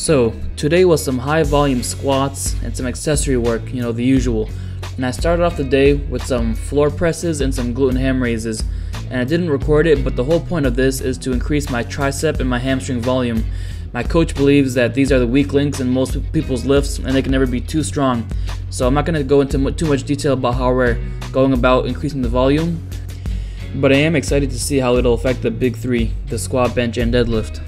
So today was some high volume squats and some accessory work, the usual. And I started off the day with some floor presses and some glute and ham raises. And I didn't record it, but the whole point of this is to increase my tricep and my hamstring volume. My coach believes that these are the weak links in most people's lifts and they can never be too strong. So I'm not going to go into too much detail about how we're going about increasing the volume, but I am excited to see how it'll affect the big three, the squat, bench, and deadlift.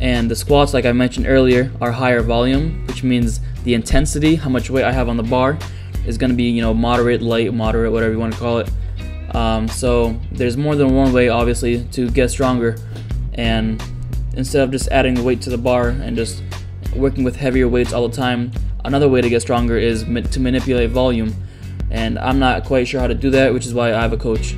And the squats, like I mentioned earlier, are higher volume, which means the intensity, how much weight I have on the bar, is going to be, moderate, light, moderate, whatever you want to call it. So there's more than one way, obviously, to get stronger. And instead of just adding the weight to the bar and just working with heavier weights all the time, another way to get stronger is to manipulate volume. And I'm not quite sure how to do that, which is why I have a coach.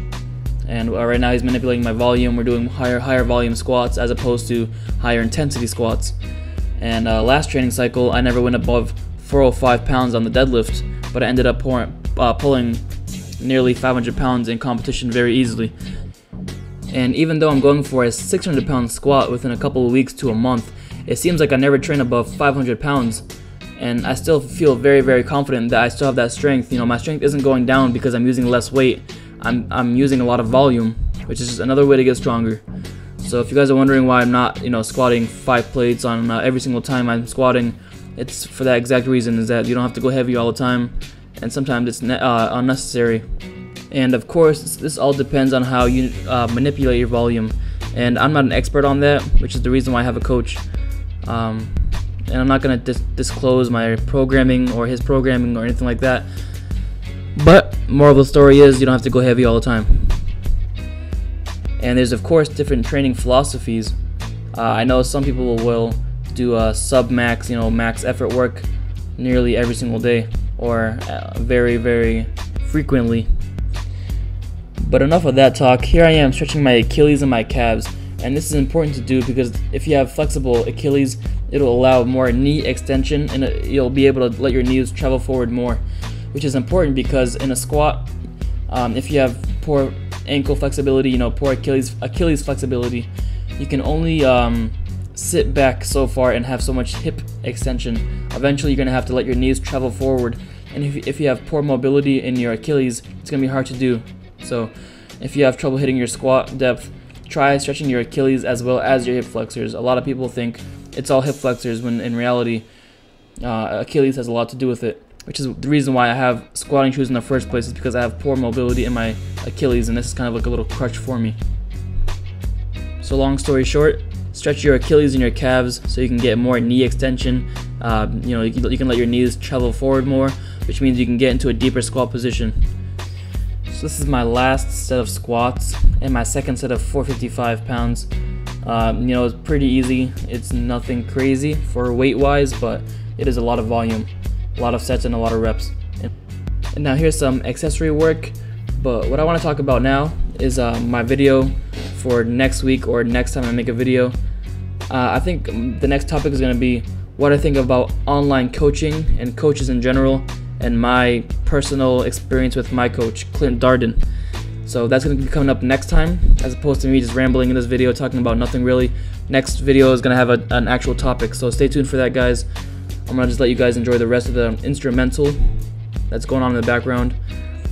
And right now he's manipulating my volume. We're doing higher volume squats as opposed to higher intensity squats. And last training cycle, I never went above 405 pounds on the deadlift, but I ended up pulling nearly 500 pounds in competition very easily. And even though I'm going for a 600 pound squat within a couple of weeks to a month, it seems like I never train above 500 pounds. And I still feel very, very confident that I still have that strength. My strength isn't going down because I'm using less weight. I'm using a lot of volume, which is just another way to get stronger. So if you guys are wondering why I'm not, squatting 5 plates on every single time I'm squatting, it's for that exact reason, is that you don't have to go heavy all the time, and sometimes it's unnecessary. And of course, this all depends on how you manipulate your volume. And I'm not an expert on that, which is the reason why I have a coach. And I'm not going to disclose my programming or his programming or anything like that. But moral of the story is you don't have to go heavy all the time. And there's of course different training philosophies. I know some people will do sub-max, max effort work nearly every single day, or very, very frequently. But enough of that talk. Here I am stretching my Achilles and my calves. And this is important to do because if you have flexible Achilles, it'll allow more knee extension and you'll be able to let your knees travel forward more, which is important because in a squat, if you have poor ankle flexibility, poor Achilles flexibility, you can only sit back so far and have so much hip extension. Eventually you're going to have to let your knees travel forward, and if you have poor mobility in your Achilles, it's going to be hard to do. So if you have trouble hitting your squat depth, try stretching your Achilles as well as your hip flexors. A lot of people think it's all hip flexors when in reality Achilles has a lot to do with it, which is the reason why I have squatting shoes in the first place, is because I have poor mobility in my Achilles, and this is kind of like a little crutch for me. So long story short, stretch your Achilles and your calves so you can get more knee extension. You can let your knees travel forward more, which means you can get into a deeper squat position. So this is my last set of squats and my second set of 455 pounds. It's pretty easy. It's nothing crazy for weight wise, but it is a lot of volume, a lot of sets and a lot of reps. And now here's some accessory work, but what I want to talk about now is my video for next week or next time I make a video. I think the next topic is going to be what I think about online coaching and coaches in general, and my personal experience with my coach, Clint Darden. So that's going to be coming up next time, as opposed to me just rambling in this video talking about nothing really. Next video is going to have an actual topic, so stay tuned for that, guys. I'm going to just let you guys enjoy the rest of the instrumental that's going on in the background.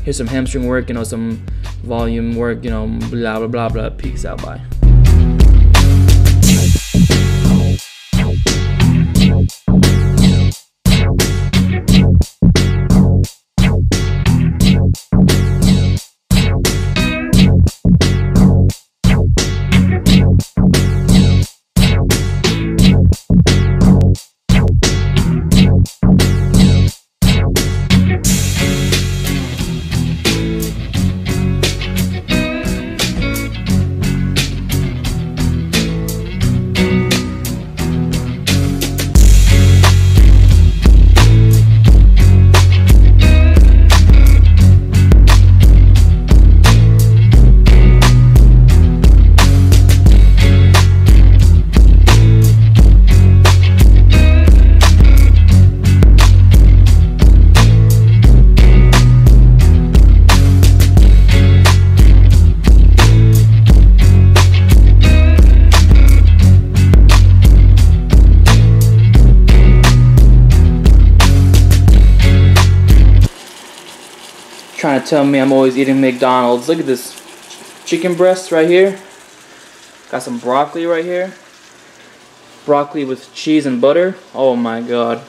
Here's some hamstring work, some volume work, blah, blah, blah, blah. Peace out, bye. trying to tell me I'm always eating McDonald's. Look at this chicken breast right here. Got some broccoli right here. Broccoli with cheese and butter. Oh my god.